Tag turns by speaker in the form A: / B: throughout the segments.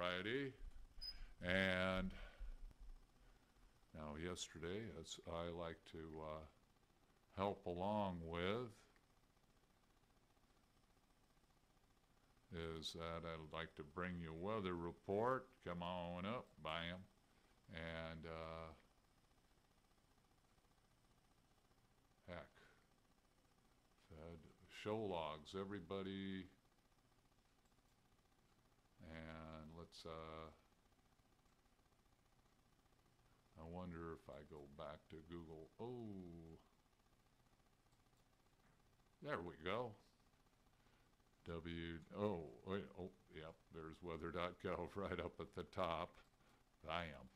A: righty. And now yesterday, as I like to help along with, is that I'd like to bring you a weather report. Come on up, bam. And heck, Fed show logs, everybody. And let's I wonder if I go back to Google. Oh, there we go. Yep, there's weather.gov right up at the top. Bam.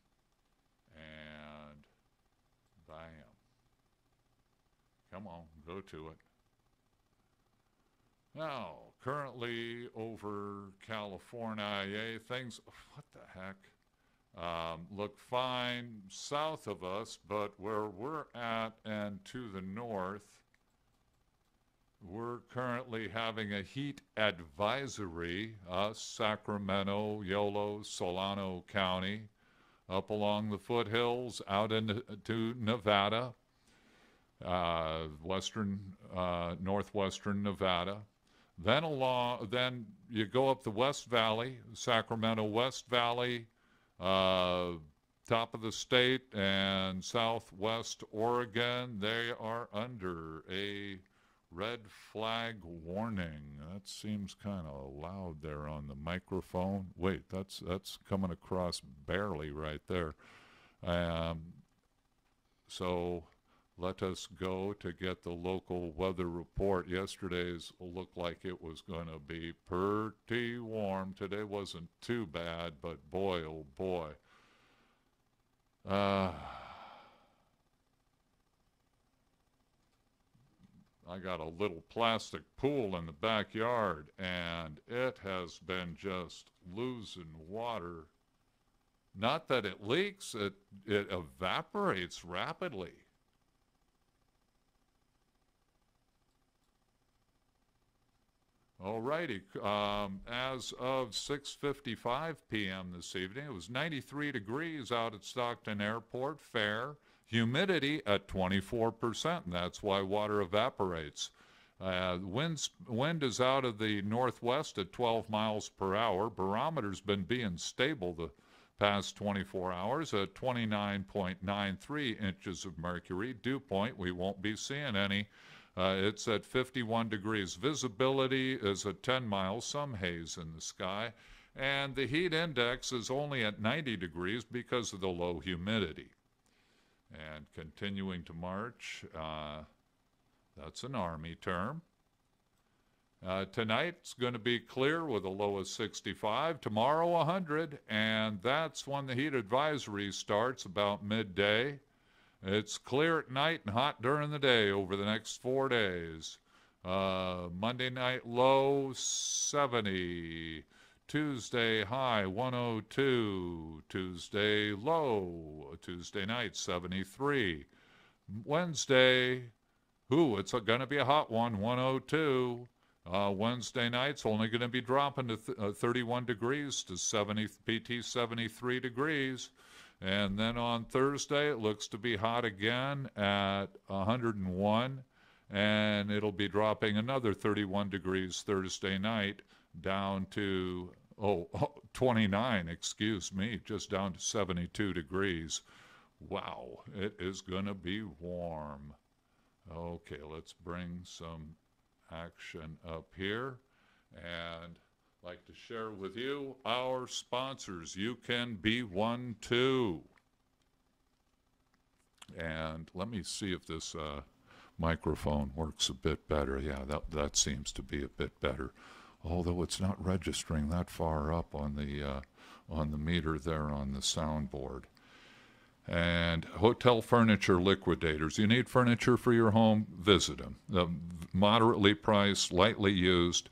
A: And bam. Come on, go to it. Now, currently over California, things, what the heck? Look fine south of us, but where we're at and to the north, we're currently having a heat advisory, Sacramento, Yolo, Solano County, up along the foothills, out into Nevada, northwestern Nevada. Then you go up the West Valley, Sacramento West Valley, top of the state, and southwest Oregon. They are under a red flag warning. That seems kind of loud there on the microphone. Wait, that's coming across barely right there. So let us go to get the local weather report. Yesterday's looked like it was going to be pretty warm. Today wasn't too bad, but boy, oh boy. I got a little plastic pool in the backyard, and it has been just losing water. Not that it leaks, it evaporates rapidly. All righty. As of 6:55 p.m. this evening, it was 93 degrees out at Stockton Airport, fair. Humidity at 24%, and that's why water evaporates. Wind is out of the northwest at 12 miles per hour. Barometer's been being stable the past 24 hours at 29.93 inches of mercury. Dew point, we won't be seeing any. It's at 51 degrees. Visibility is at 10 miles, some haze in the sky. And the heat index is only at 90 degrees because of the low humidity. And continuing to march, that's an Army term. Tonight's going to be clear with a low of 65. Tomorrow, 100. And that's when the heat advisory starts, about midday. It's clear at night and hot during the day over the next 4 days. Monday night low, 70. Tuesday high, 102. Tuesday low. Tuesday night, 73. Wednesday, it's going to be a hot one, 102. Wednesday night's only going to be dropping to 31 degrees to 73 degrees. And then on Thursday, it looks to be hot again at 101. And it'll be dropping another 31 degrees Thursday night down to 29, excuse me, just down to 72 degrees. Wow, it is going to be warm. Okay, let's bring some action up here, and I'd like to share with you our sponsors. You can be one too. And let me see if this microphone works a bit better. Yeah, that seems to be a bit better, although it's not registering that far up on the meter there on the soundboard. And Hotel Furniture Liquidators. You need furniture for your home? Visit them. Moderately priced, lightly used.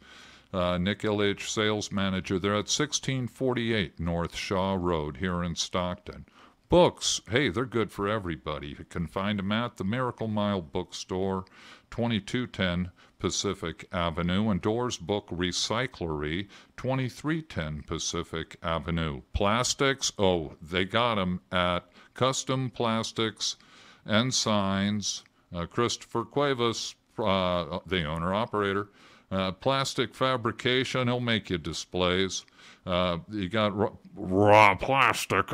A: Nick Illich, sales manager. They're at 1648 North Shaw Road here in Stockton. Books, hey, they're good for everybody. You can find them at the Miracle Mile Bookstore, 2210 Pacific Avenue, and Doors Book Recyclery, 2310 Pacific Avenue. Plastics, oh, they got them at Custom Plastics and Signs. Christopher Cuevas, the owner-operator. Plastic fabrication, he'll make you displays. You got raw plastic,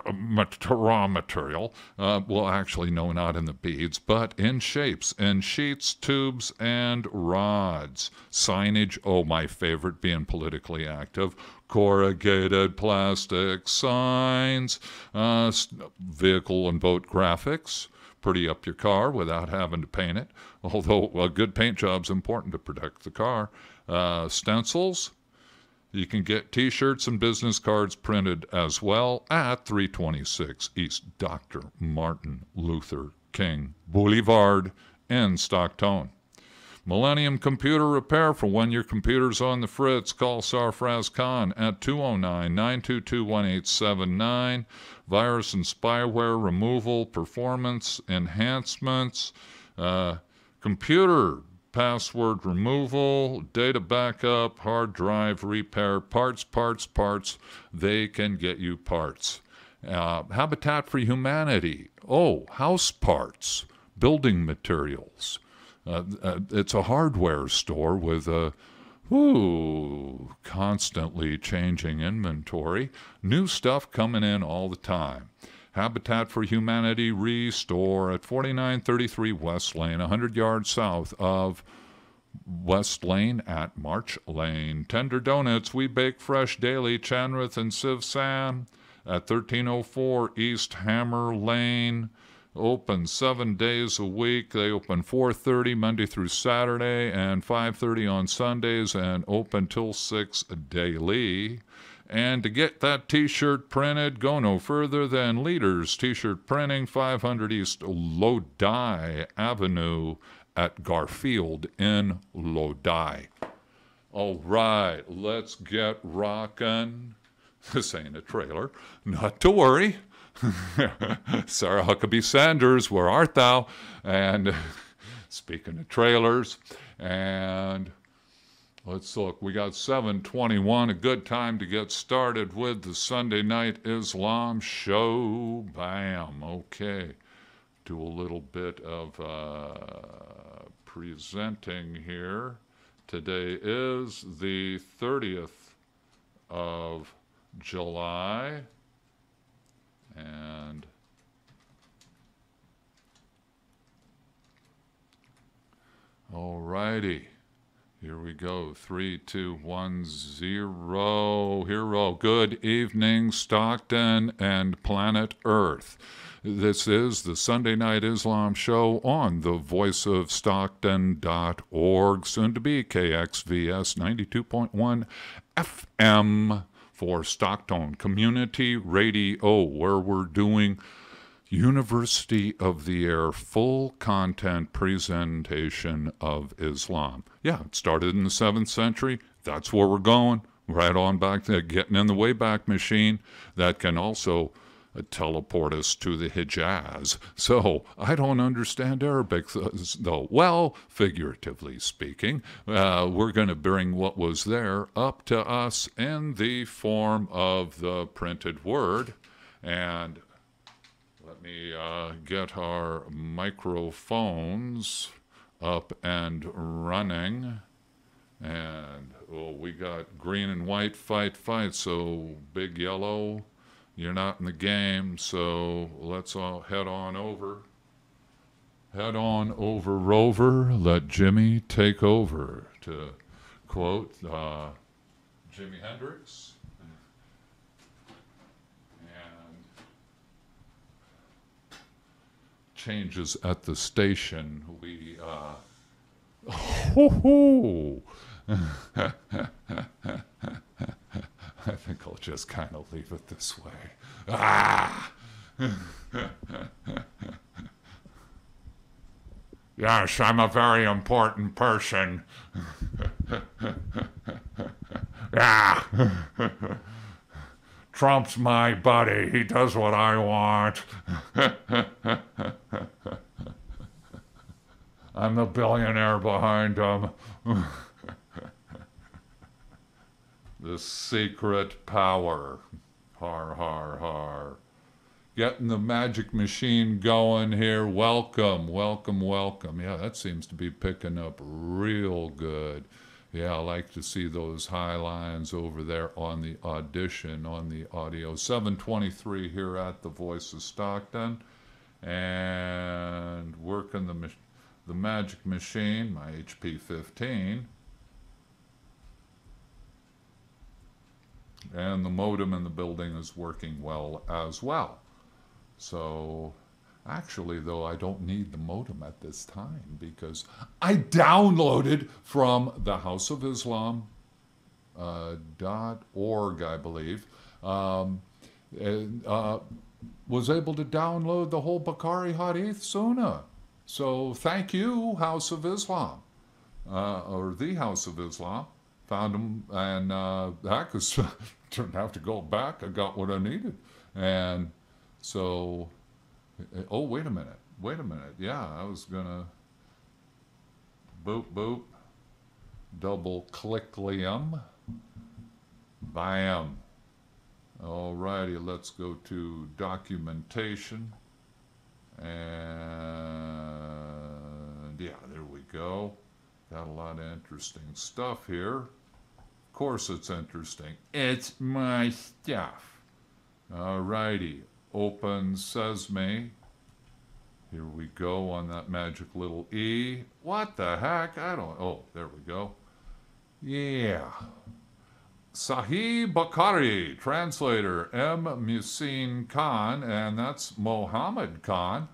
A: raw material. Well, actually, no, not in the beads, but in shapes, in sheets, tubes, and rods. Signage, oh, my favorite, being politically active. Corrugated plastic signs. Vehicle and boat graphics. Pretty up your car without having to paint it. Although a good paint job's important to protect the car. Stencils. You can get T-shirts and business cards printed as well at 326 East Dr. Martin Luther King Boulevard in Stockton. Millennium Computer Repair, for when your computer's on the fritz. Call Sarfraz Khan at 209-922-1879. Virus and spyware removal, performance enhancements, computer password removal, data backup, hard drive repair, parts. They can get you parts. Habitat for Humanity. Oh, house parts, building materials. It's a hardware store with a constantly changing inventory. New stuff coming in all the time. Habitat for Humanity Restore at 4933 West Lane, 100 yards south of West Lane at March Lane. Tender Donuts, we bake fresh daily. Chanrath and Siv Sam at 1304 East Hammer Lane. Open 7 days a week. They open 4:30 Monday through Saturday and 5:30 on Sundays, and open till 6 daily. And to get that T-shirt printed, go no further than Leaders T-shirt Printing, 500 East Lodi Avenue at Garfield in Lodi. All right, let's get rockin'. This ain't a trailer. Not to worry. Sarah Huckabee Sanders, where art thou? And speaking of trailers, and let's look. We got 7:21, a good time to get started with the Sunday Night Islam Show. Bam. Okay. Do a little bit of presenting here. Today is the 30th of July. And all righty, here we go. 3, 2, 1, 0. Hero. Good evening, Stockton and planet Earth. This is the Sunday Night Islam Show on the voiceofstockton.org, soon to be KXVS 92.1 FM. For Stockton Community Radio, where we're doing University of the Air full content presentation of Islam. Yeah, it started in the 7th century. That's where we're going. Right on back there, getting in the Wayback Machine. That can also teleport us to the Hijaz. So I don't understand Arabic, though. Well, figuratively speaking, we're going to bring what was there up to us in the form of the printed word. And let me get our microphones up and running. And we got green and white, fight. So big yellow. You're not in the game, so let's all head on over. Head on over, Rover. Let Jimmy take over, to quote Jimi Hendrix. And changes at the station. We, I think I'll just kind of leave it this way. Yes, I'm a very important person. Yeah. Trump's my buddy. He does what I want. I'm the billionaire behind them. The secret power. Har, har, har. Getting the magic machine going here. Welcome, welcome, welcome. Yeah, that seems to be picking up real good. Yeah, I like to see those high lines over there on the audition, on the audio. 723 here at the Voice of Stockton. And working the magic machine, my HP 15. And the modem in the building is working well as well. So, actually, though, I don't need the modem at this time because I downloaded from the House of Islam .org, I believe, and, was able to download the whole Bukhari Hadith-Sunnah. So, thank you, House of Islam, or the House of Islam. Found them, and heck, didn't have to go back. I got what I needed. And so, oh, wait a minute. Yeah, I was going to boop, boop, double click Liam. Bam. All righty, let's go to documentation. And yeah, there we go. Got a lot of interesting stuff here. Of course it's interesting. It's my stuff. All righty. Open Sesame. Here we go on that magic little E. What the heck? I don't... Oh, there we go. Yeah. Sahih Bukhari, translator M. Musin Khan, and that's Mohammed Khan.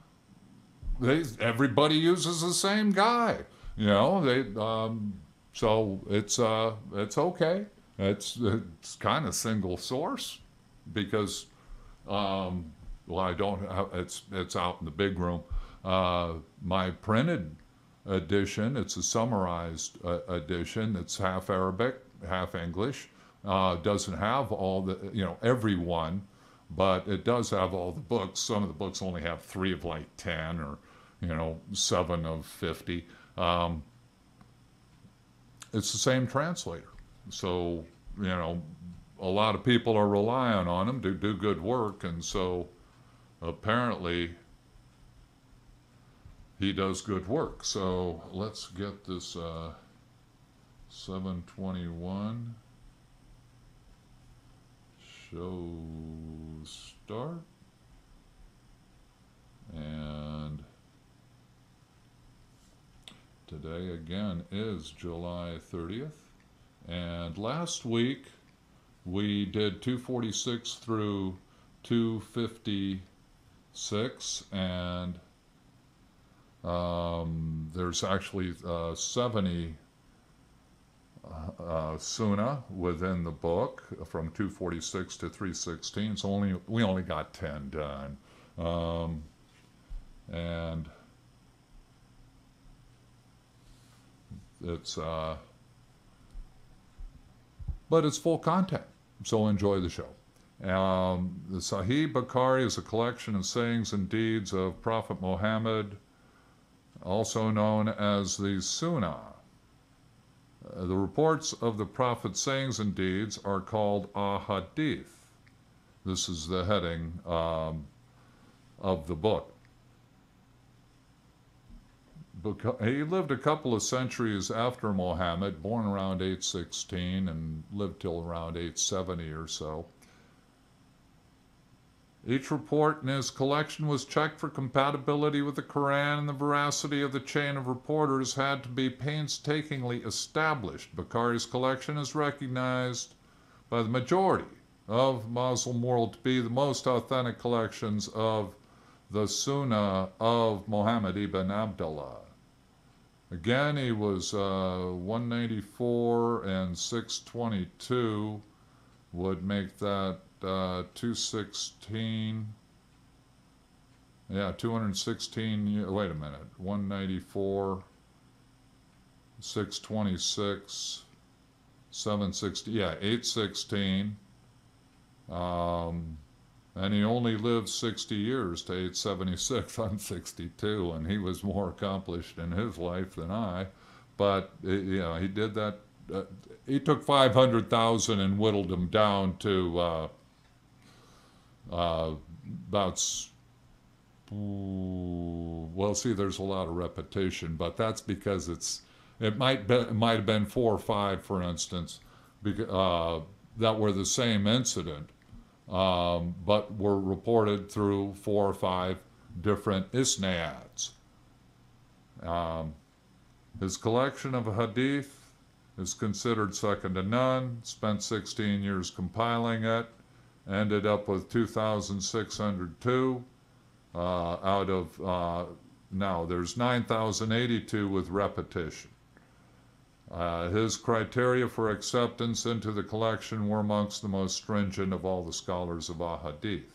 A: Everybody uses the same guy. You know, so it's okay. It's kind of single source because, well, I don't have, it's out in the big room. My printed edition, it's a summarized edition. It's half Arabic, half English. Doesn't have all the, every one, but it does have all the books. Some of the books only have 3 of like 10 or, 7 of 50. It's the same translator. So, a lot of people are relying on him to do good work, and so apparently he does good work. So let's get this 721 show start. And today, again, is July 30th. And last week, we did 246 through 256. And there's actually 70 sunnah within the book from 246 to 316. So we only got 10 done. And it's but it's full content, so enjoy the show. The Sahih Bukhari is a collection of sayings and deeds of Prophet Muhammad, also known as the Sunnah. The reports of the Prophet's sayings and deeds are called Ahadith. This is the heading of the book. He lived a couple of centuries after Muhammad, born around 816 and lived till around 870 or so. Each report in his collection was checked for compatibility with the Quran, and the veracity of the chain of reporters had to be painstakingly established. Bukhari's collection is recognized by the majority of the Muslim world to be the most authentic collections of the Sunnah of Muhammad ibn Abdullah. Again, he was 194 and 622 would make that 216. Yeah, 216. Wait a minute. 194, 626, 760. Yeah, 816. And he only lived 60 years to age 76. I'm 62, and he was more accomplished in his life than I. But, you know, he did that. He took 500,000 and whittled them down to about, well, see, there's a lot of repetition, but that's because it might have been 4 or 5, for instance, that were the same incident, but were reported through 4 or 5 different isnads. His collection of hadith is considered second to none. Spent 16 years compiling it. Ended up with 2,602 out of, now there's 9,082 with repetition. His criteria for acceptance into the collection were amongst the most stringent of all the scholars of Ahadith.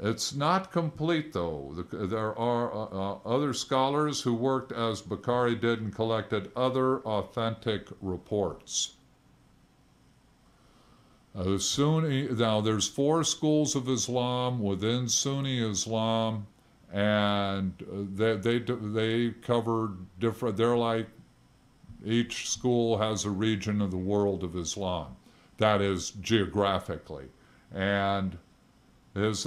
A: It's not complete, though. There are other scholars who worked as Bukhari did and collected other authentic reports. Now, there's 4 schools of Islam within Sunni Islam, and they cover different. They're like, each school has a region of the world of Islam, that is geographically, and there's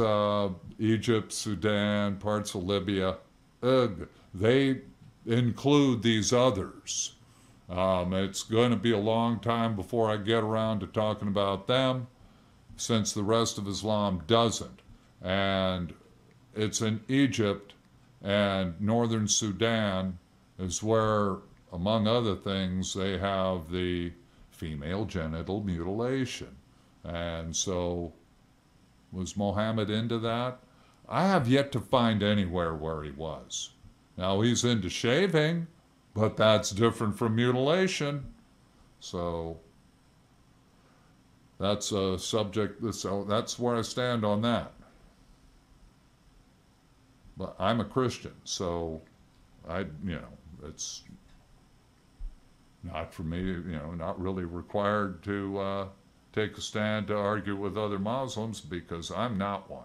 A: Egypt, Sudan, parts of Libya. They include these others. It's going to be a long time before I get around to talking about them, since the rest of Islam doesn't. And it's in Egypt and northern Sudan is where, among other things, they have the female genital mutilation. And so, was Muhammad into that? I have yet to find anywhere where he was. Now, he's into shaving, but that's different from mutilation. So that's a subject, so that's where I stand on that. But I'm a Christian, so it's not for me, not really required to take a stand to argue with other Muslims, because I'm not one.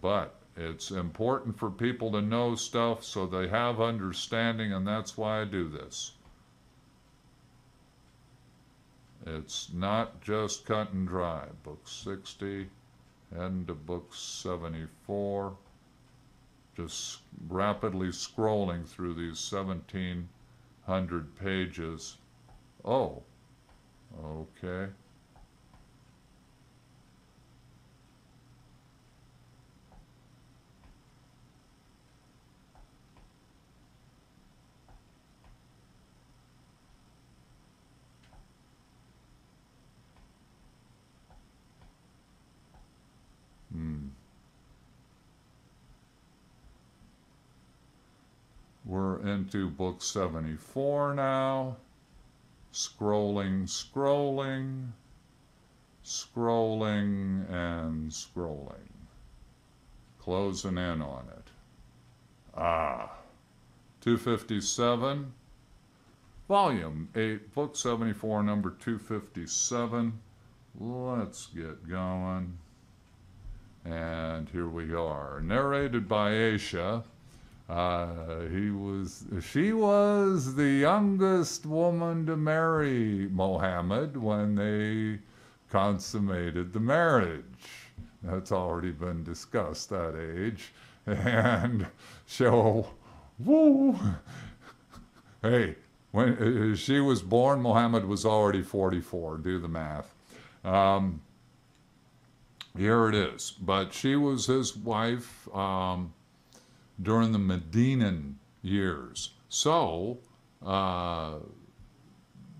A: But it's important for people to know stuff so they have understanding, and that's why I do this. It's not just cut and dry. Book 60, heading to book 74. Just rapidly scrolling through these 1,700 pages. Oh, okay. We're into book 74 now. Scrolling, scrolling, scrolling, and scrolling. Closing in on it. 257. Volume 8, book 74, number 257. Let's get going. And here we are. Narrated by Aisha. She was the youngest woman to marry Muhammad when they consummated the marriage. That's already been discussed, that age. And so, woo! Hey, when she was born, Muhammad was already 44. Do the math. Here it is. But she was his wife during the Medinan years. So,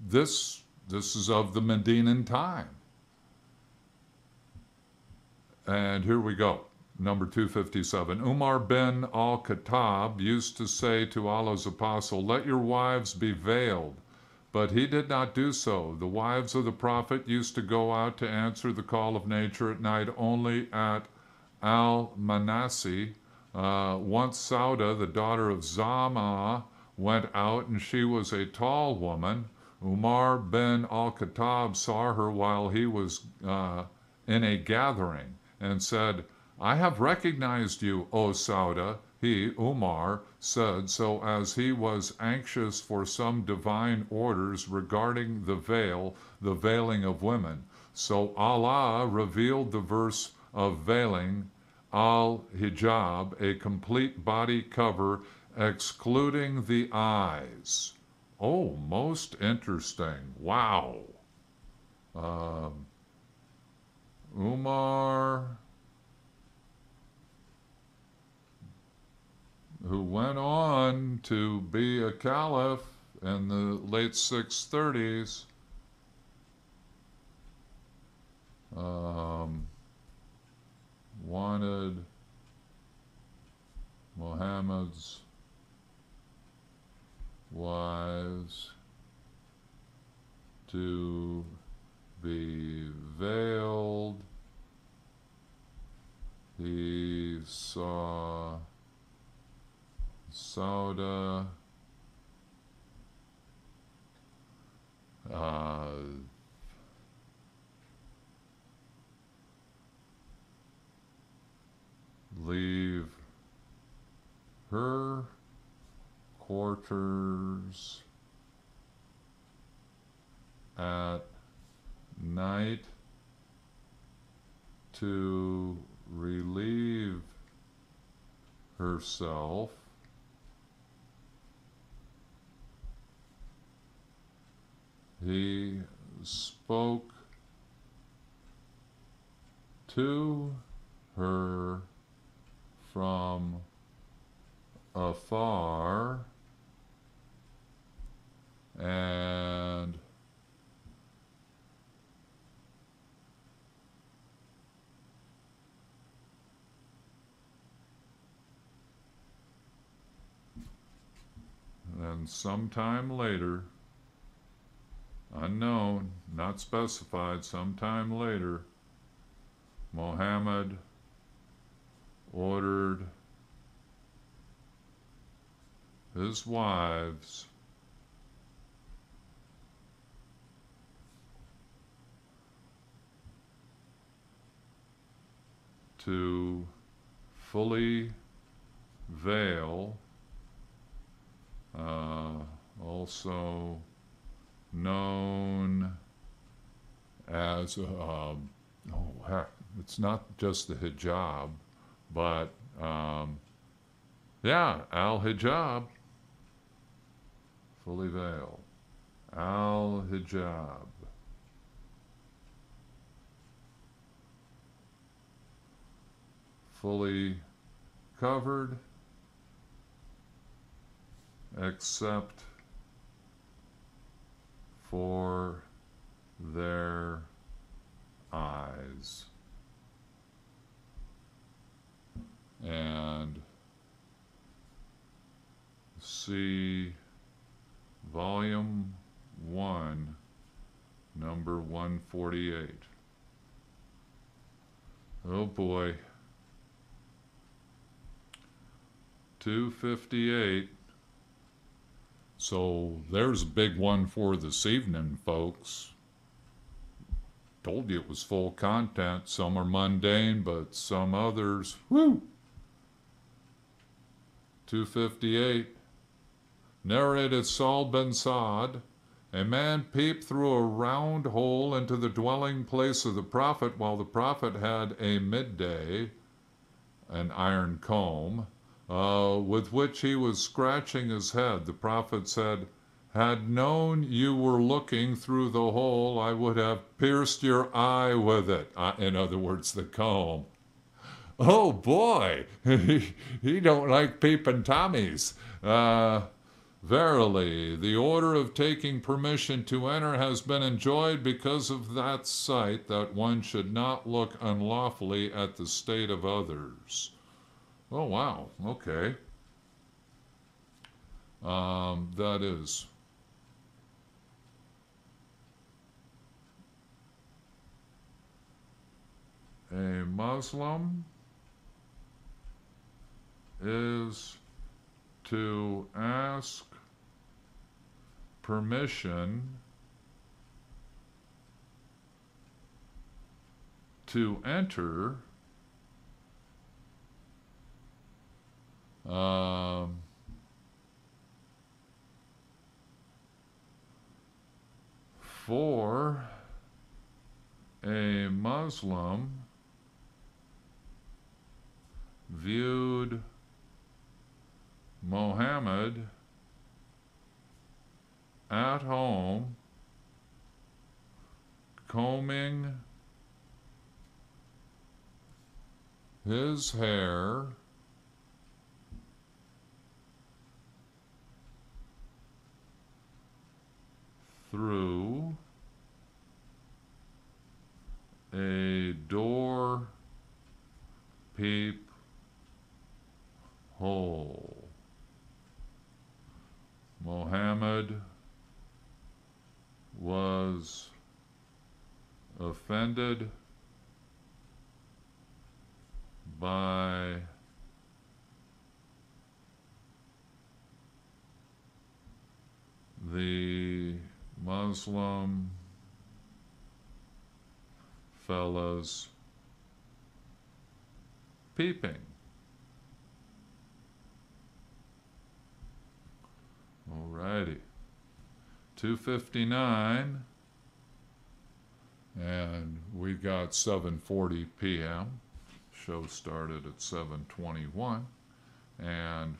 A: this is of the Medinan time. And here we go. Number 257. Umar bin al-Khattab used to say to Allah's apostle, "Let your wives be veiled." But he did not do so. The wives of the Prophet used to go out to answer the call of nature at night only at Al-Manasi. Once Sauda, the daughter of Zama, went out, and she was a tall woman. Umar bin al-Khattab saw her while he was in a gathering and said, I have recognized you, O Sauda. He, Umar, said so as he was anxious for some divine orders regarding the veil, the veiling of women. So Allah revealed the verse of veiling, al-hijab, a complete body cover excluding the eyes. Oh, most interesting. Wow. Umar, who went on to be a caliph in the late 630s, wanted Muhammad's wives to be veiled. He saw Sauda leave her quarters at night to relieve herself. He spoke to her from afar, and then sometime later, unknown, not specified, sometime later, Muhammad ordered his wives to fully veil, also known as, it's not just the hijab, but yeah, al-hijab, fully veiled, al-hijab. Fully covered except for their eyes. And see Volume 1, number 148. Oh boy. 258. So there's a big one for this evening, folks. Told you it was full content. Some are mundane, but some others, whoo! 258. Narrated Saul ben Saad, a man peeped through a round hole into the dwelling place of the prophet while the prophet had a midday, an iron comb, with which he was scratching his head. The prophet said, "Had known you were looking through the hole, I would have pierced your eye with it." In other words, the comb. Oh boy, he don't like peeping Tommies. Verily, the order of taking permission to enter has been enjoyed because of that sight, that one should not look unlawfully at the state of others. Oh, wow. Okay. That is. A Muslim is to ask permission to enter for a Muslim viewed Muhammad at home combing his hair through a door peep hole. Muhammad was offended by the Muslim fellas peeping. Alrighty. 2:59, and we got 7:40 p.m. Show started at 7:21, and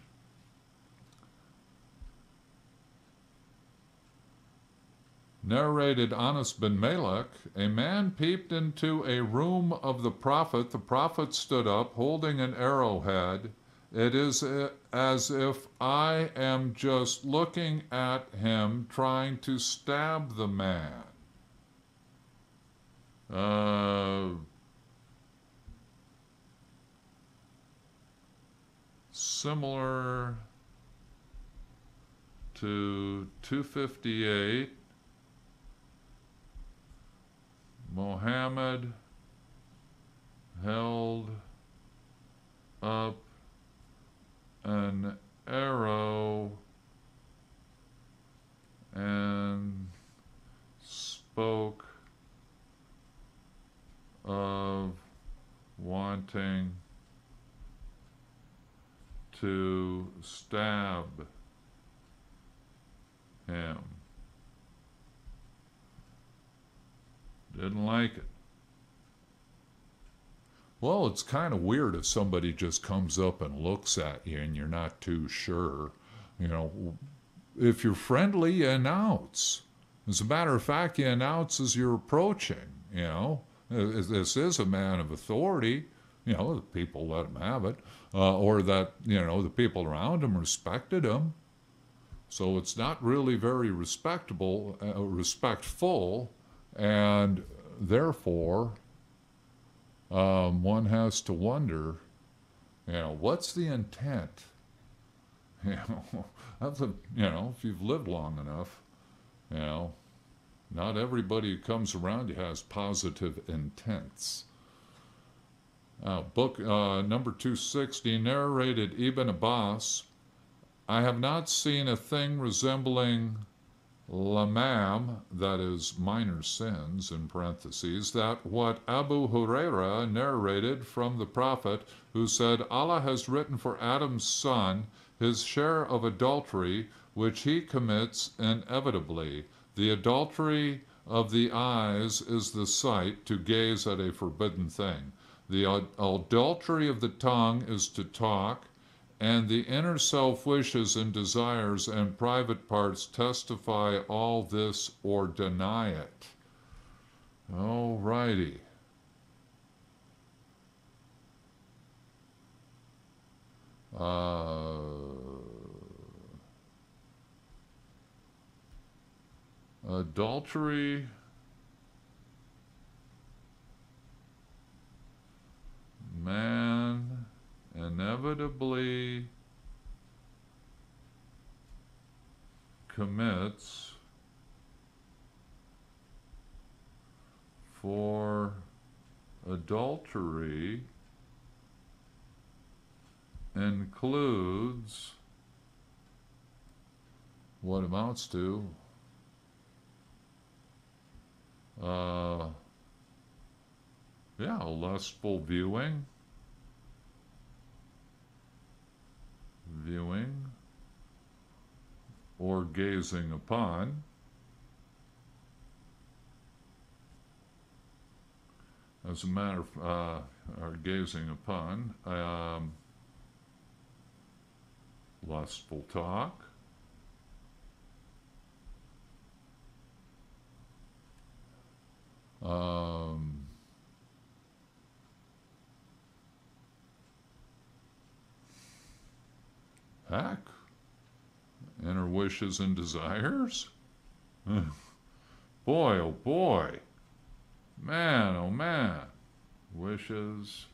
A: narrated Anas bin Malik, a man peeped into a room of the Prophet. The Prophet stood up, holding an arrowhead. It is as if I am just looking at him, trying to stab the man. Similar to 258, Muhammad held up an arrow and spoke of wanting to stab him. Didn't like it. Well, it's kind of weird if somebody just comes up and looks at you and you're not too sure. You know, if you're friendly, you announce. As a matter of fact, you announce as you're approaching, you know. This is a man of authority. You know, the people let him have it. Or that, you know, the people around him respected him. So it's not really very respectful, and therefore, one has to wonder, you know, what's the intent? You know, if you've lived long enough, you know, not everybody who comes around you has positive intents. Book number 260, narrated Ibn Abbas, I have not seen a thing resembling lamam, that is minor sins in parentheses, that what Abu Huraira narrated from the Prophet, who said, Allah has written for Adam's son his share of adultery, which he commits inevitably. The adultery of the eyes is the sight, to gaze at a forbidden thing. The adultery of the tongue is to talk, and the inner self wishes and desires and private parts testify all this or deny it. All righty. Adultery man inevitably commits for adultery includes what amounts to yeah, Yeah, lustful viewing. Viewing or gazing upon. As a matter of, or gazing upon, lustful talk. Heck, inner wishes and desires. Boy, oh boy. Man, oh man. Wishes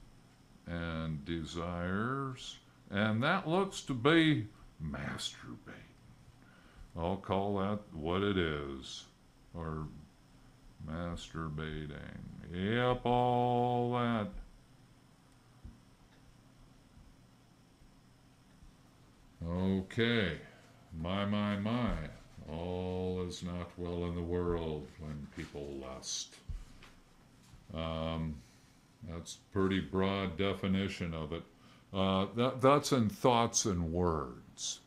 A: and desires. And that looks to be masturbating. I'll call that what it is. Or masturbating. Yep, all that. Okay. My. All is not well in the world when people lust. That's a pretty broad definition of it. That's in thoughts and words.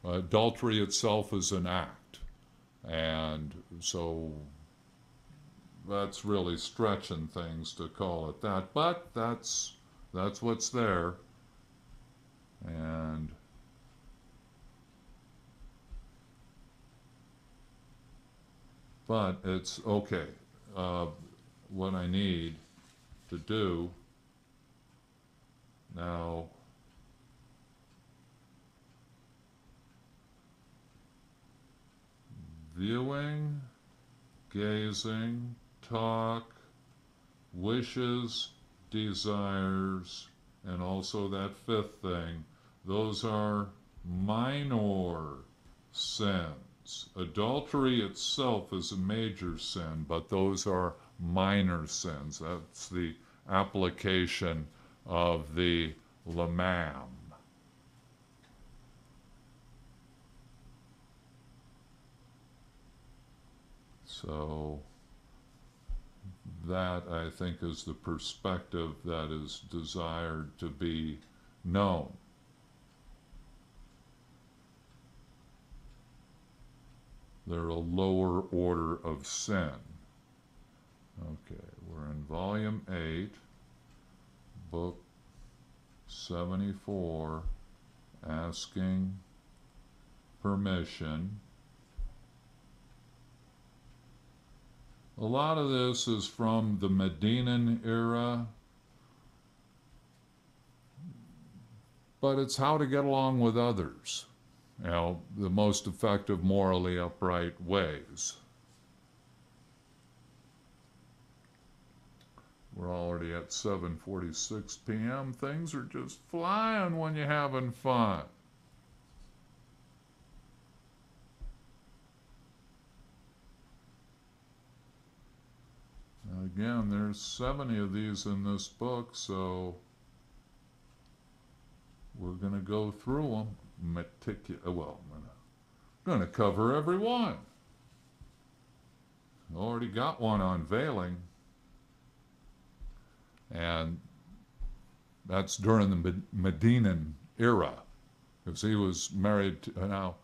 A: Adultery itself is an act. And so that's really stretching things to call it that. But that's what's there. And but it's okay. What I need to do now, viewing, gazing, talk, wishes, desires, and also that fifth thing, those are minor sins. Adultery itself is a major sin, but those are minor sins. That's the application of the lamam. So that, I think, is the perspective that is desired to be known. They're a lower order of sin. Okay, we're in Volume 8, Book 74, asking permission. A lot of this is from the Medinan era, but it's how to get along with others. You know, the most effective, morally upright ways. We're already at 7:46 p.m. Things are just flying when you're having fun. Again, there's 70 of these in this book, so we're going to go through them well, I'm going to cover every one. Already got one on veiling, and that's during the Medinan era, because he was married to, now,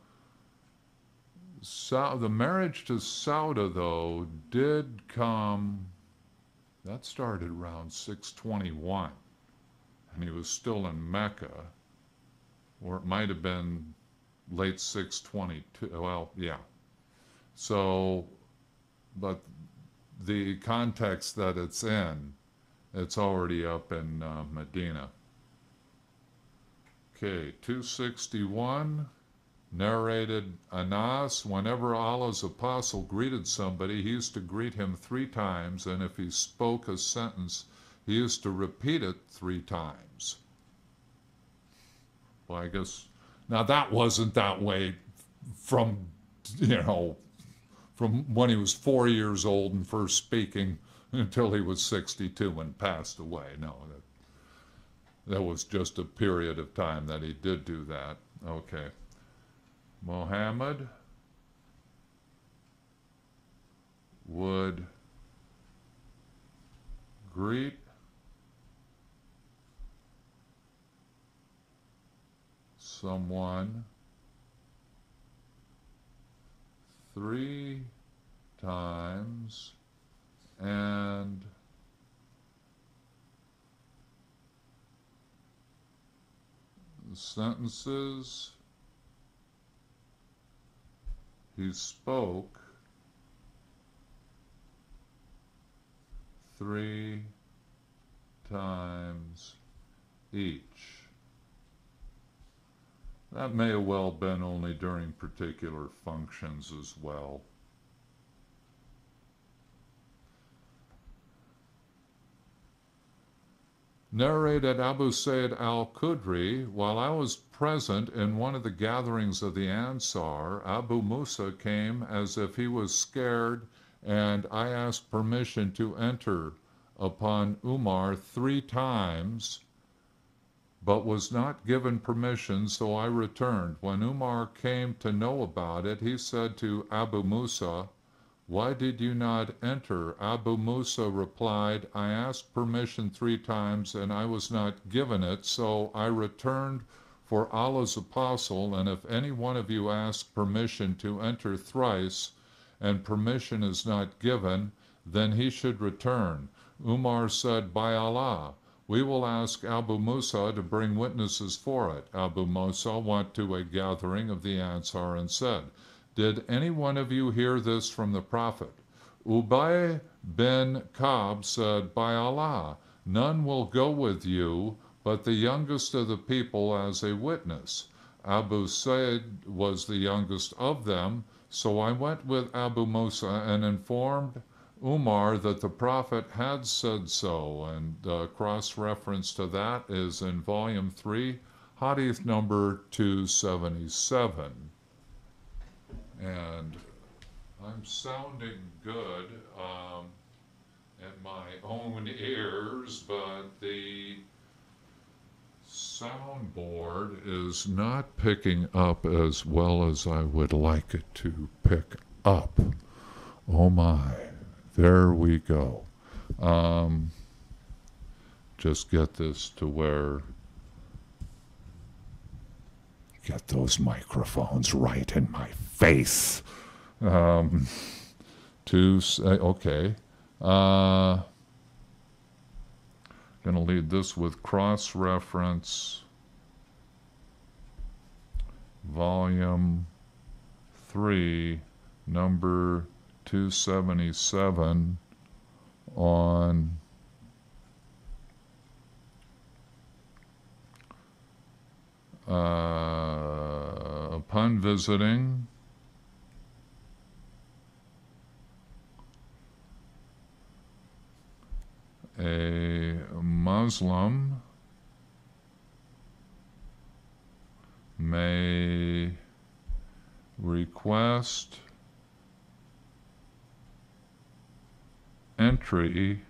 A: the marriage to Sauda, though, did come, that started around 621, and he was still in Mecca, or it might have been late 622, well, yeah. So, but the context that it's in, it's already up in Medina. Okay, 261. Narrated Anas, whenever Allah's apostle greeted somebody, he used to greet him 3 times, and if he spoke a sentence, he used to repeat it 3 times. Well, I guess, now that wasn't that way from, from when he was 4 years old and first speaking until he was 62 and passed away. No, that was just a period of time that he did do that. Okay. Muhammad would greet someone 3 times and sentences he spoke 3 times each. That may have well been only during particular functions as well. Narrated Abu Sayyid al-Khudri, while I was present in one of the gatherings of the Ansar, Abu Musa came as if he was scared, and I asked permission to enter upon Umar 3 times, but was not given permission, so I returned. When Umar came to know about it, he said to Abu Musa, "Why did you not enter?" Abu Musa replied, "I asked permission 3 times, and I was not given it, so I returned for Allah's apostle, and if any one of you asks permission to enter thrice, and permission is not given, then he should return." Umar said, "By Allah, we will ask Abu Musa to bring witnesses for it." Abu Musa went to a gathering of the Ansar and said, "Did any one of you hear this from the Prophet?" Ubay bin Ka'b said, "By Allah, none will go with you but the youngest of the people as a witness." Abu Said was the youngest of them, so I went with Abu Musa and informed Umar that the Prophet had said so, and cross-reference to that is in Volume 3, Hadith number 277. And I'm sounding good in my own ears, but the soundboard is not picking up as well as I would like it to pick up. Oh my, there we go. Just get this to where, get those microphones right in my face. To say, okay. Going to lead this with cross-reference, Volume 3, number 277 on upon visiting a Muslim may request entry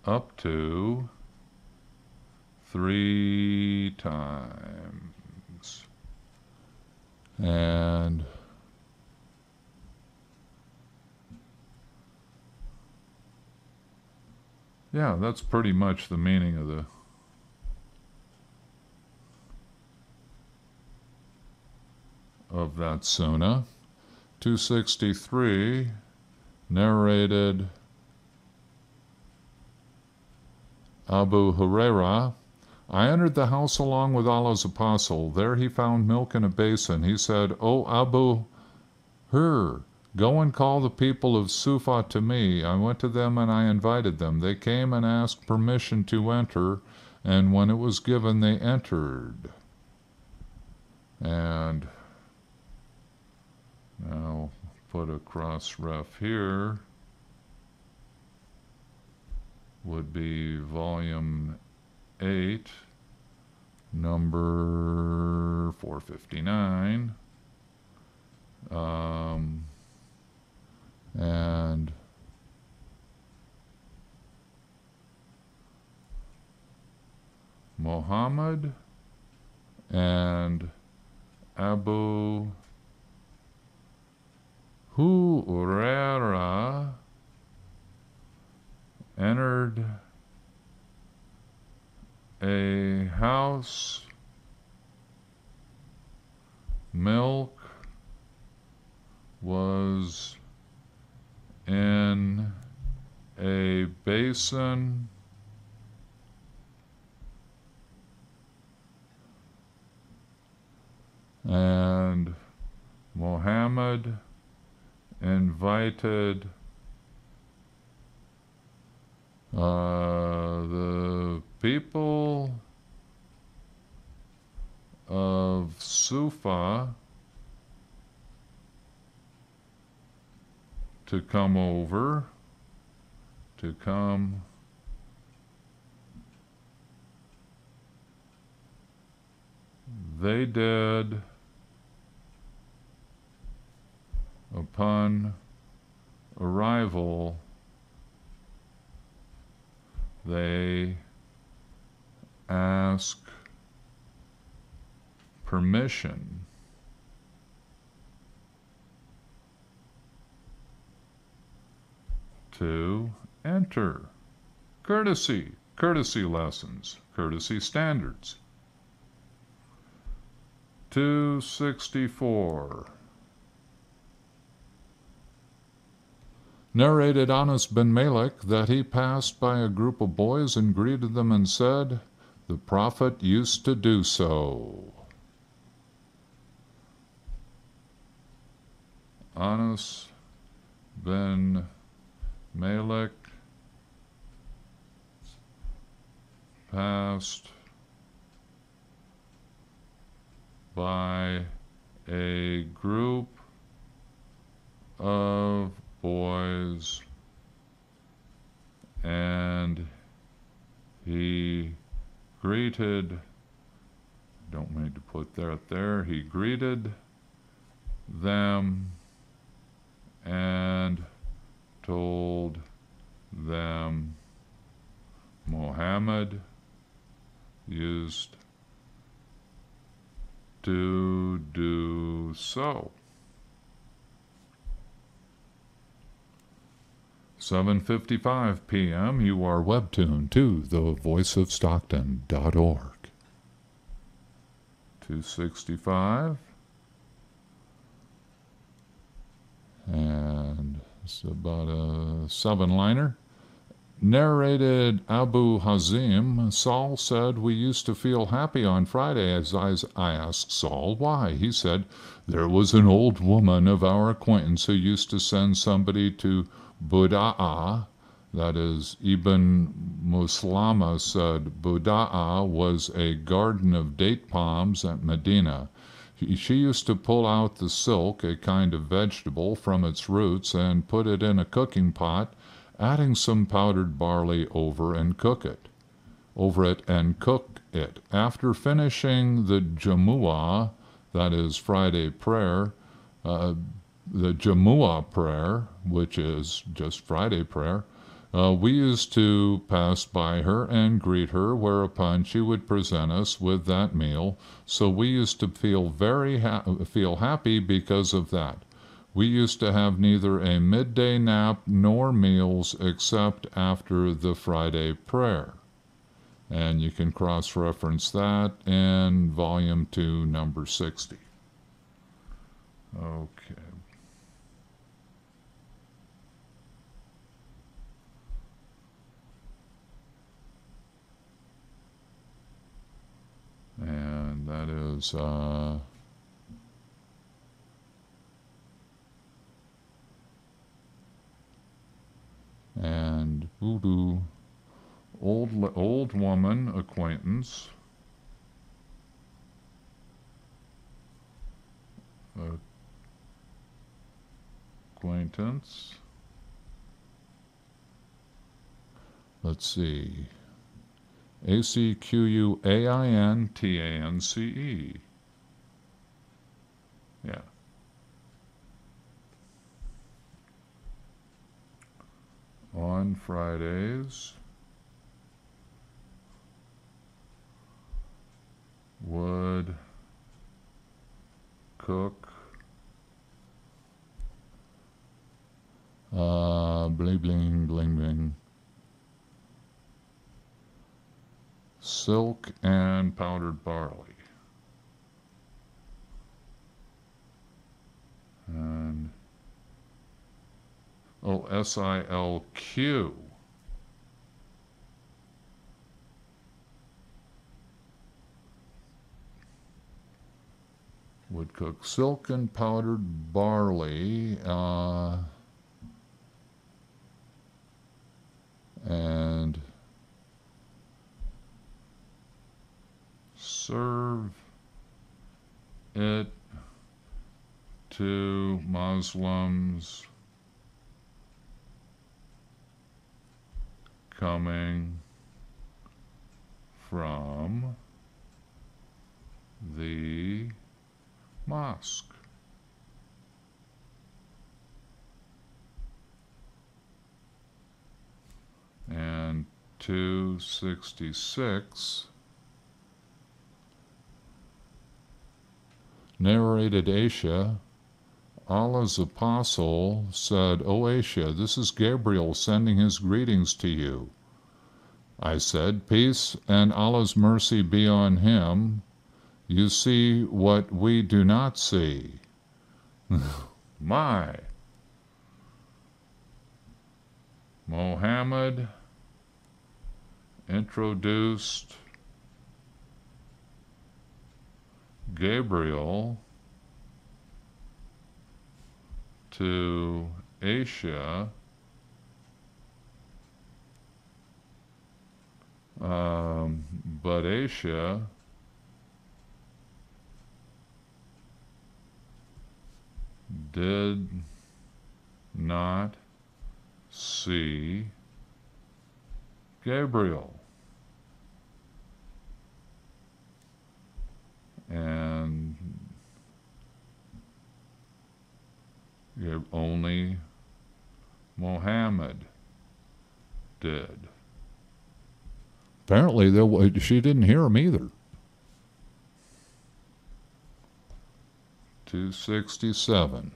A: up to 3 times. And yeah, that's pretty much the meaning of that sunnah. 263, narrated Abu Huraira, I entered the house along with Allah's apostle. There he found milk in a basin. He said, "O Abu Hur, go and call the people of Sufa to me." I went to them and I invited them. They came and asked permission to enter, and when it was given, they entered. And now put a cross-ref here. Would be Volume 8, number 459. And Muhammad and Abu Huraira entered a house milk was in a basin and Muhammad invited the people of Sufa to come over, to come they did. Upon arrival, they ask permission to enter. Courtesy lessons, courtesy standards. 264. Narrated Anas bin Malik that he passed by a group of boys and greeted them and said, "The Prophet used to do so." Anas bin Malik passed by a group of boys and he greeted, don't mean to put that there, he greeted them and told them Muhammad used to do so. 7:55 p.m. You are webtuned to thevoiceofstockton.org. 265. And it's about a 7-liner. Narrated Abu Hazim, Saul said, "We used to feel happy on Friday." As I asked Saul why, he said, "There was an old woman of our acquaintance who used to send somebody to Buda'a," that is, Ibn Muslama said Buda'a was a garden of date palms at Medina. She used to pull out the silk, a kind of vegetable, from its roots and put it in a cooking pot, adding some powdered barley over it and cook it. After finishing the Jumu'ah, that is Friday prayer, the Jumu'ah prayer, which is just Friday prayer, we used to pass by her and greet her, whereupon she would present us with that meal. So we used to feel feel happy because of that. We used to have neither a midday nap nor meals except after the Friday prayer. And you can cross-reference that in Volume 2, Number 60. Okay. And that is and voodoo, old woman acquaintance, let's see, ACQUAINTANCE. Yeah. On Fridays would cook bling bling silk and powdered barley. Oh, SILQ. Would cook silken powdered barley and serve it to Muslims coming from the mosque. And 266, narrated Aisha, Allah's apostle said, O Aisha, this is Gabriel sending his greetings to you. I said, peace and Allah's mercy be on him. You see what we do not see. My. Muhammad introduced Gabriel to Aisha, but Aisha did not see Gabriel. And only Muhammad did. Apparently, she didn't hear him either. 267.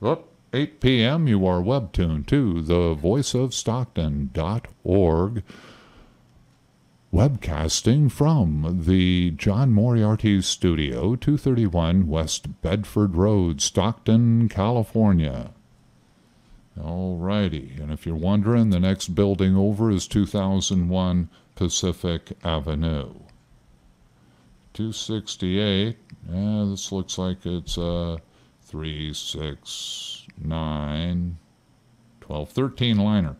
A: Up 8 p.m. You are webtuned to thevoiceofstockton.org, webcasting from the John Moriarty Studio, 231 West Bedford Road, Stockton, California. All righty, and if you're wondering, the next building over is 2001 Pacific Avenue. 268, this looks like it's 3, 6, 9, 12, 13 liner.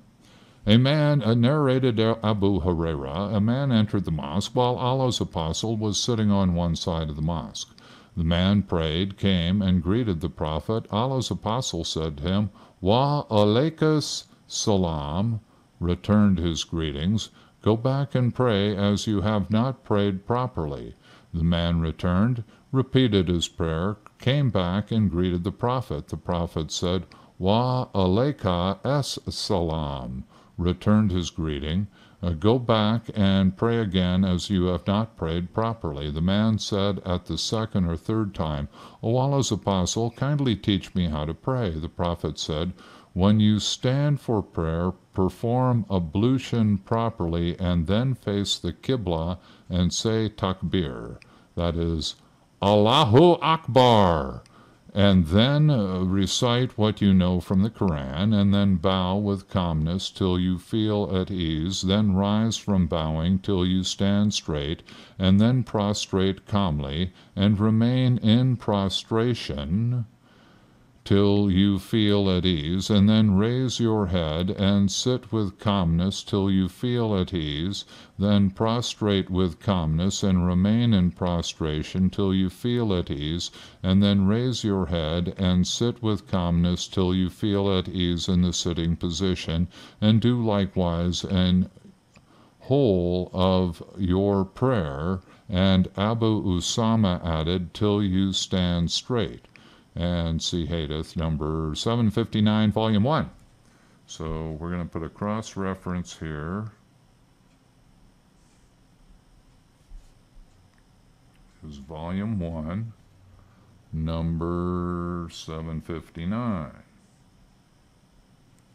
A: A man, narrated Abu Huraira, a man entered the mosque while Allah's apostle was sitting on one side of the mosque. The man prayed, came, and greeted the Prophet. Allah's apostle said to him, Wa alaikas salam, returned his greetings. Go back and pray as you have not prayed properly. The man returned, repeated his prayer, came back and greeted the Prophet. The Prophet said, Wa alaika es salam, returned his greeting. Go back and pray again as you have not prayed properly. The man said at the second or third time, O Allah's apostle, kindly teach me how to pray. The Prophet said, when you stand for prayer, perform ablution properly and then face the Qibla and say takbir, that is, Allahu Akbar, and then recite what you know from the Quran, and then bow with calmness till you feel at ease, then rise from bowing till you stand straight, and then prostrate calmly, and remain in prostration till you feel at ease, and then raise your head and sit with calmness till you feel at ease, then prostrate with calmness and remain in prostration till you feel at ease, and then raise your head and sit with calmness till you feel at ease in the sitting position, and do likewise in whole of your prayer. And Abu Usama added, till you stand straight. And see Hadith number 759, volume 1. So we're going to put a cross-reference here. This is volume 1, number 759.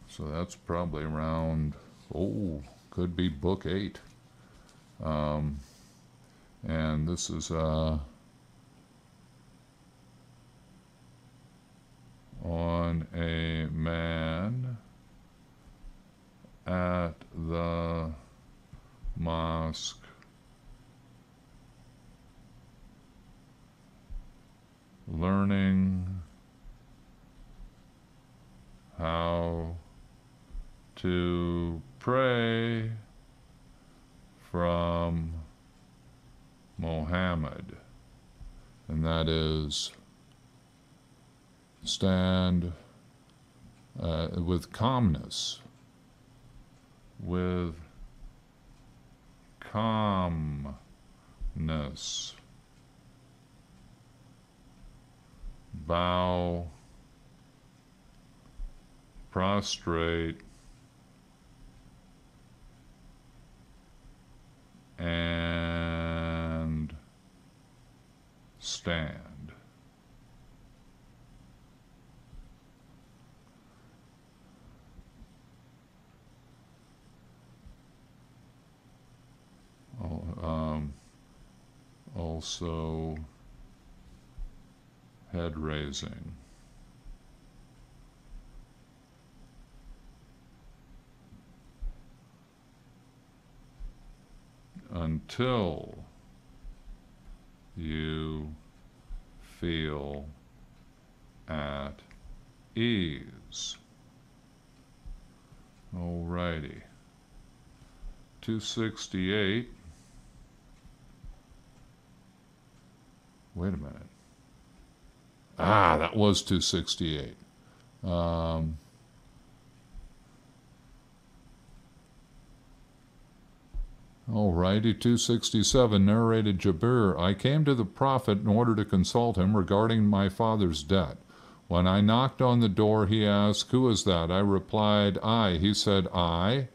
A: So that's probably around, could be book 8. And this is on a at the mosque. Learning how to pray from Mohammed, and that is stand with calmness, bow, prostrate, and stand. Also, head raising. Until you feel at ease. Alrighty. 268. Wait a minute. That was 268. Alrighty, 267, narrated Jabir, I came to the Prophet in order to consult him regarding my father's debt. When I knocked on the door, he asked, who is that? I replied, I. He said, I,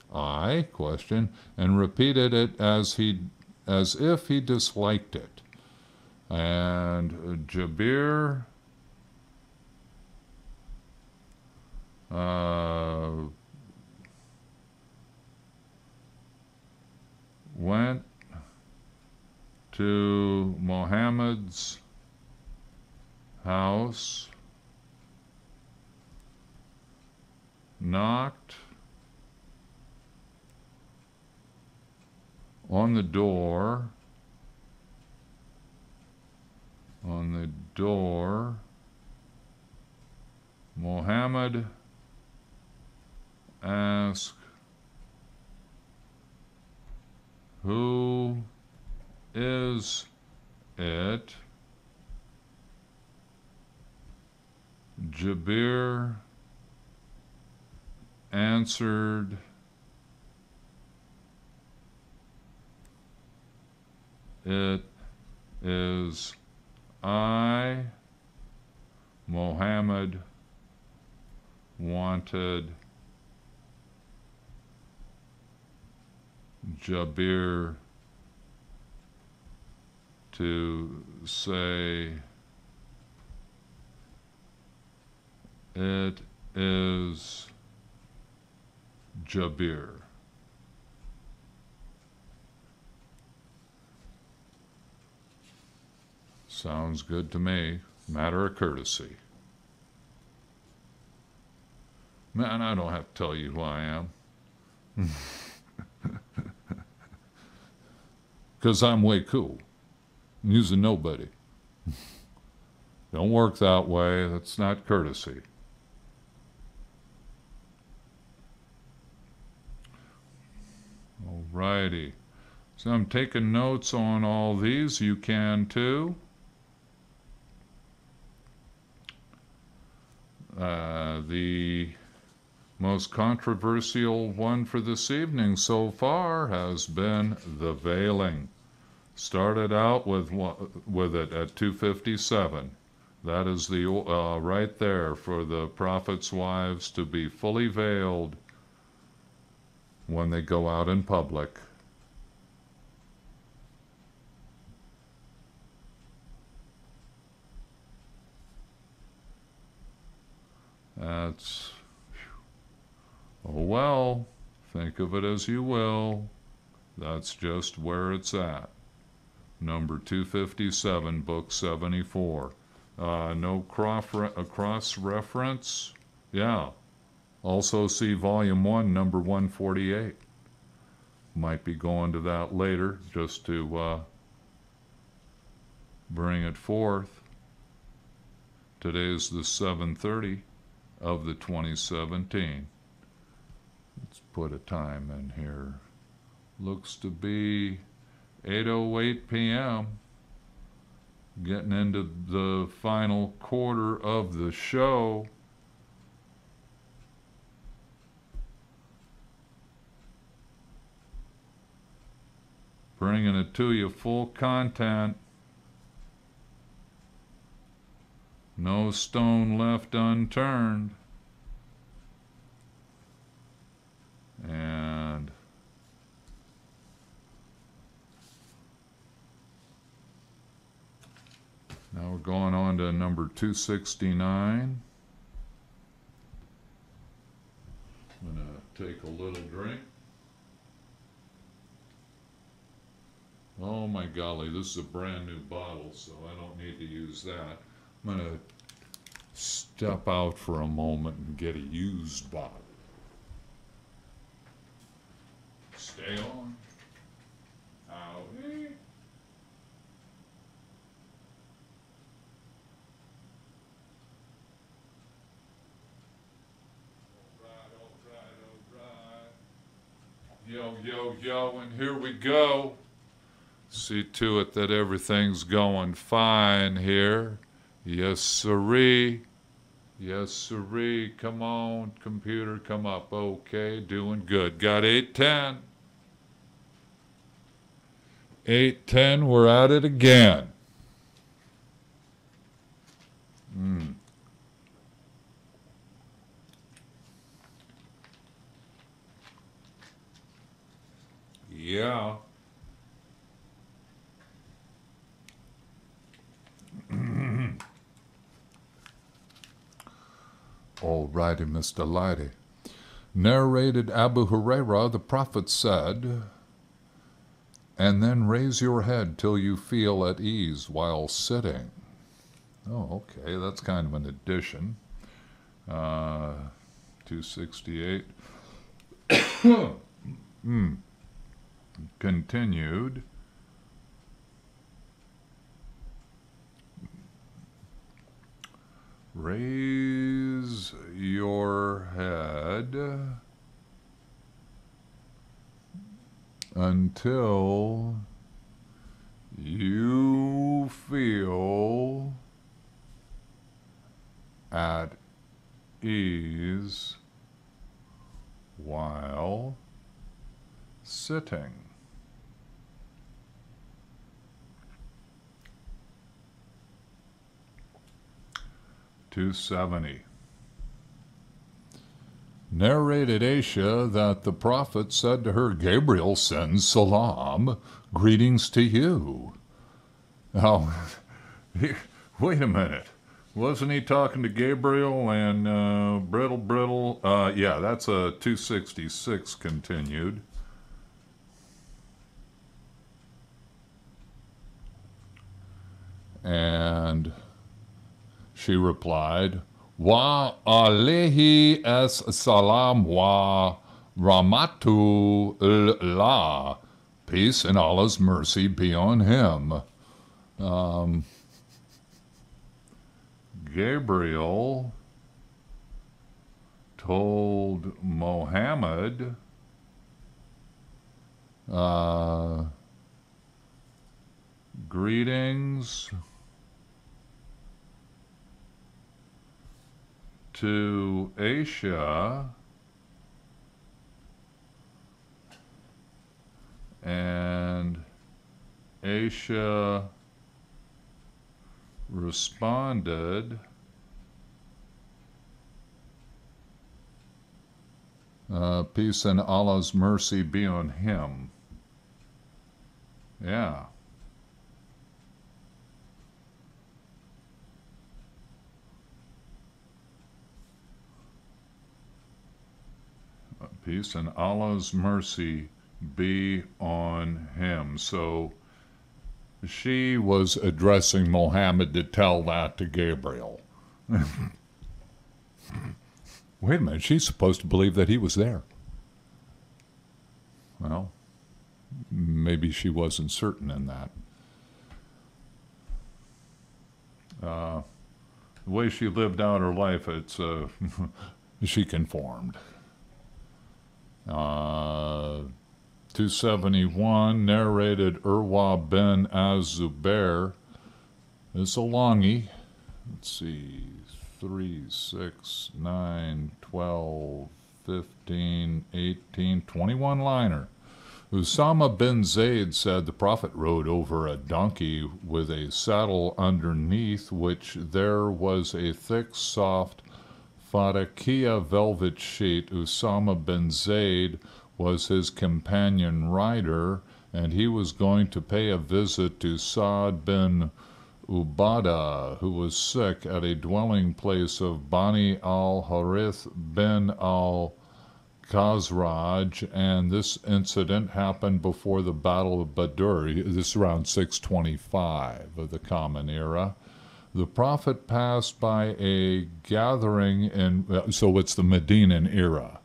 A: question, and repeated it as if he disliked it. And Jabir went to Muhammad's house, knocked on the door, Muhammad asked, who is it? Jabir answered, it is I. Muhammad wanted Jabir to say, it is Jabir. Sounds good to me. Matter of courtesy. Man, I don't have to tell you who I am. Because I'm way cool. You's a nobody. Don't work that way. That's not courtesy. Alrighty. So I'm taking notes on all these. You can too. The most controversial one for this evening so far has been the veiling. Started out with it at 257. That is the right there for the Prophet's wives to be fully veiled when they go out in public. That's, oh well, think of it as you will. That's just where it's at. Number 257, book 74. No cross-reference? Yeah. Also see Volume 1, number 148. Might be going to that later just to bring it forth. Today's the 7:30 of the 2017. Let's put a time in here. Looks to be 8:08 p.m. Getting into the final quarter of the show. Bringing it to you full content. No stone left unturned. And now we're going on to number 269. I'm going to take a little drink. Oh my golly, this is a brand new bottle, so I don't need to use that. I'm going to step out for a moment and get a used bottle. Stay on. Howdy. Yo, yo, yo, and here we go. See to it that everything's going fine here. Yes, sirree. Yes, sirree. Come on, computer, come up. Okay, doing good. Got 810. 810, we're at it again. Yeah. All righty, Mr. Lighty. Narrated Abu Hurairah, the Prophet said, and then raise your head till you feel at ease while sitting. Oh, okay, that's kind of an addition. 268. Continued. Raise your head until you feel at ease while sitting. (270) Narrated Aisha that the Prophet said to her, Gabriel sends salam, greetings to you. Oh, wait a minute. Wasn't he talking to Gabriel and Brittle? Yeah, that's a 266 continued. And she replied, Wa alayhi as salam wa rahmatullah. Peace and Allah's mercy be on him. Gabriel told Muhammad greetings to Aisha, and Aisha responded, peace and Allah's mercy be on him. Yeah. Peace and Allah's mercy be on him. So she was addressing Muhammad to tell that to Gabriel. Wait a minute, she's supposed to believe that he was there. Well, maybe she wasn't certain in that. The way she lived out her life, it's she conformed. 271, narrated Urwa bin Az-Zubair. It's a longie. Let's see, 3, 6, 9, 12, 15, 18, 21 liner. Usama bin Zayd said the Prophet rode over a donkey with a saddle underneath which there was a thick, soft Fatakia velvet sheet. Usama bin Zayd was his companion rider, and he was going to pay a visit to Sa'd bin Ubadah, who was sick, at a dwelling place of Bani al-Harith bin al-Khazraj, and this incident happened before the Battle of Badr. This is around 625 of the Common Era. The Prophet passed by a gathering in, so it's the Medinan era,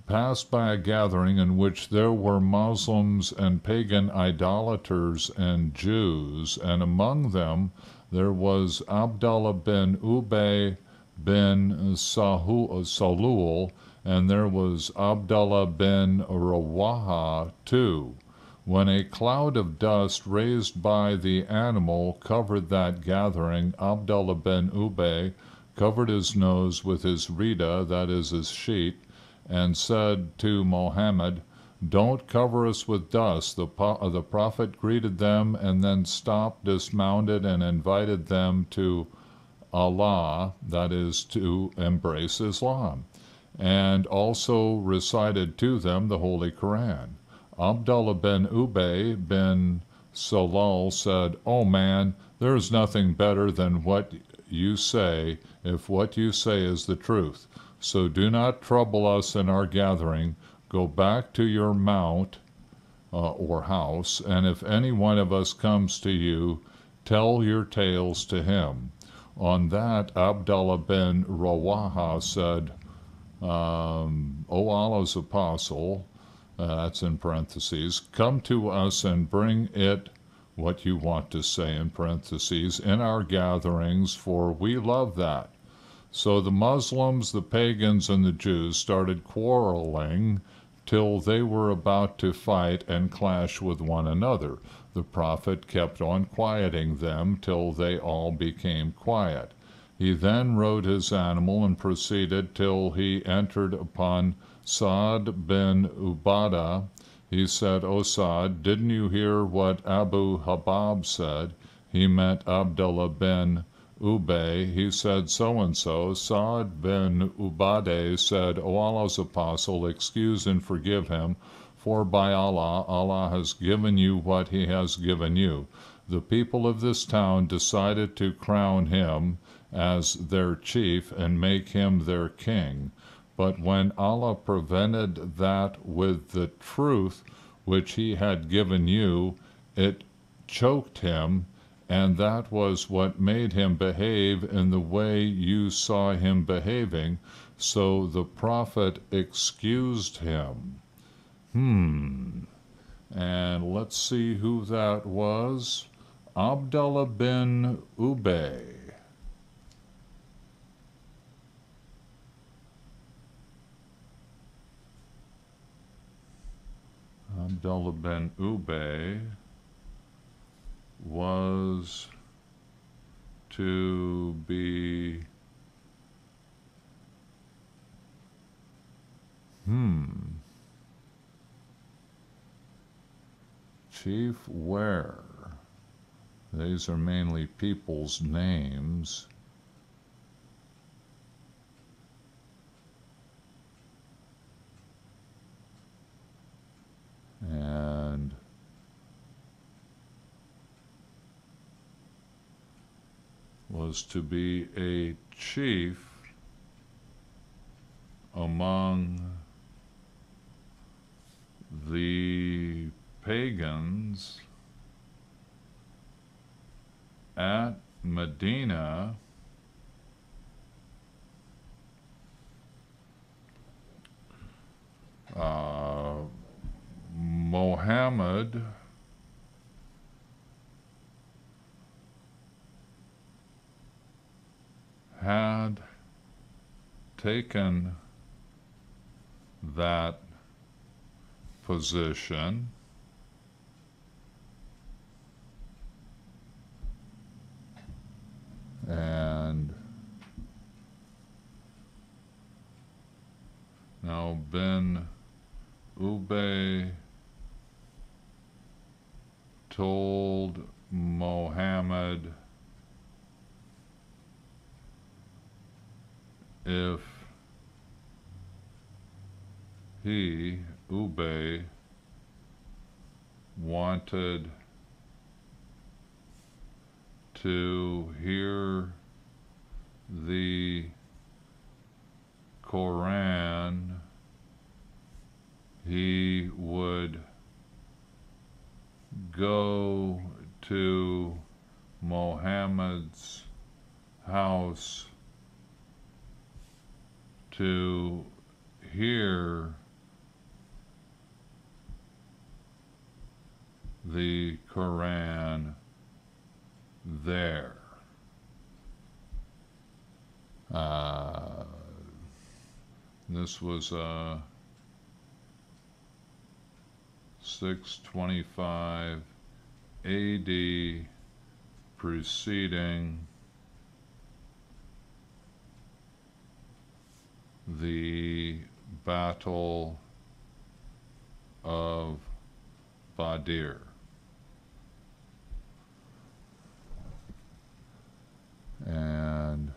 A: passed by a gathering in which there were Muslims and pagan idolaters and Jews, and among them there was Abdullah bin Ubay bin Salul, and there was Abdullah bin Rawaha too. When a cloud of dust raised by the animal covered that gathering, Abdullah bin Ubay covered his nose with his rida, that is his sheet, and said to Muhammad, "Don't cover us with dust." The Prophet greeted them and then stopped, dismounted, and invited them to Allah, that is, to embrace Islam, and also recited to them the Holy Quran. Abdullah bin Ubay bin Salul said, "Oh man, there is nothing better than what you say, if what you say is the truth. So do not trouble us in our gathering. Go back to your mount or house, and if any one of us comes to you, tell your tales to him." On that, Abdullah bin Rawaha said, "O Allah's apostle," that's in parentheses, "come to us and bring it what you want to say," in parentheses, "in our gatherings, for we love that." So the Muslims, the pagans, and the Jews started quarreling till they were about to fight and clash with one another. The Prophet kept on quieting them till they all became quiet. He then rode his animal and proceeded till he entered upon Sa'd bin Ubadah. He said, "O Sa'd, didn't you hear what Abu Habab said?" He meant Abdullah bin Ubay. He said, "So-and-so." Sa'd bin Ubadah said, "O Allah's apostle, excuse and forgive him, for by Allah, Allah has given you what he has given you." The people of this town decided to crown him as their chief and make him their king. But when Allah prevented that with the truth which he had given you, it choked him, and that was what made him behave in the way you saw him behaving. So the Prophet excused him. And let's see who that was. Abdullah bin Ubay. Abdullah bin Ubay was to be chief where? These are mainly people's names. And was to be a chief among the pagans at Medina Mohammed had taken that position and now bin Ubay told Mohammed if he, Ubay, wanted to hear the Quran, he would go to Muhammad's house to hear the Quran there. This was 625 AD, preceding the Battle of Badr. And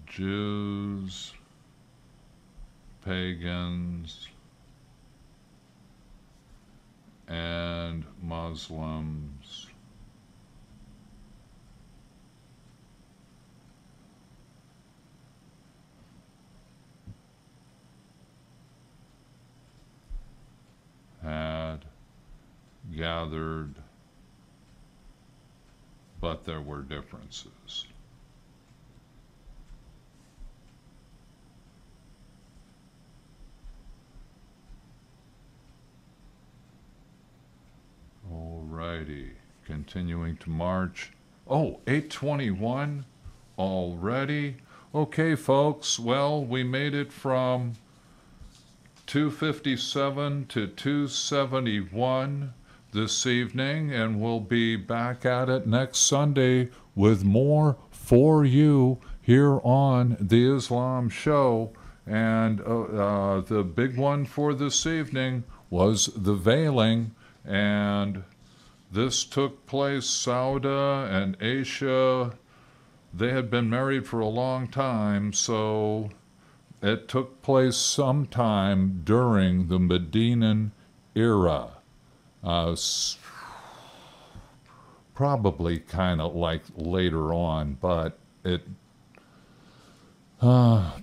A: Jews, pagans, and Muslims had gathered, but there were differences. Alrighty, continuing to march. Oh, 8:21 already. Okay, folks, well, we made it from 257 to 271 this evening, and we'll be back at it next Sunday with more for you here on the Islam Show. And the big one for this evening was the veiling, and this took place. Sauda and Aisha, they had been married for a long time, so it took place sometime during the Medinan era. Probably kind of like later on, but it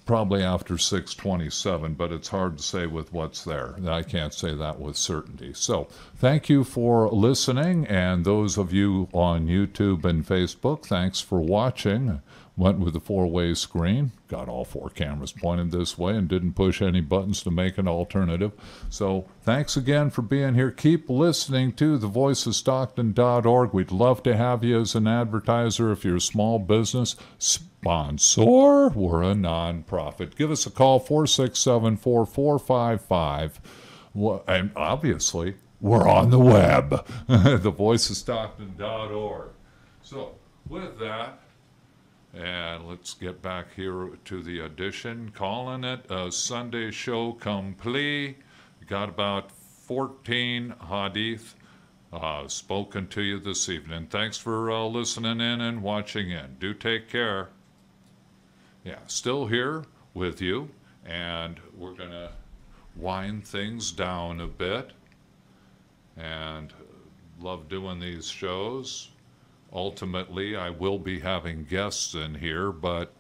A: probably after 627, but it's hard to say with what's there. I can't say that with certainty. So thank you for listening, and those of you on YouTube and Facebook, thanks for watching. Went with the four-way screen, got all four cameras pointed this way, and didn't push any buttons to make an alternative. So thanks again for being here. Keep listening to thevoiceofstockton.org. We'd love to have you as an advertiser if you're a small business. Sponsor. We're a nonprofit. Give us a call, 467-4455. And obviously, we're on the web, thevoiceofstockton.org. So with that, and let's get back here to the edition, calling it a Sunday show complete. Got about 14 hadith spoken to you this evening. Thanks for listening in and watching in. Do take care. Yeah, still here with you, and we're going to wind things down a bit, and love doing these shows. Ultimately, I will be having guests in here, but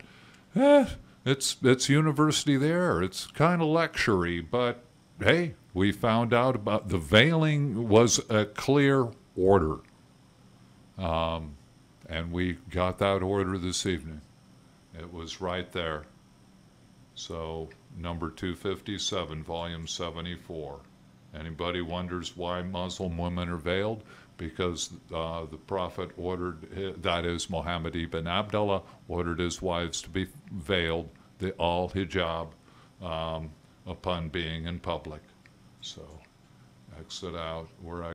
A: it's university there. It's kind of lecture-y, but hey, We found out about the veiling was a clear order. And we got that order this evening. It was right there. So, number 257, volume 74. Anybody wonders why Muslim women are veiled? Because the Prophet ordered, that is, Muhammad ibn Abdullah ordered his wives to be veiled, all hijab, upon being in public. So, exit out. We're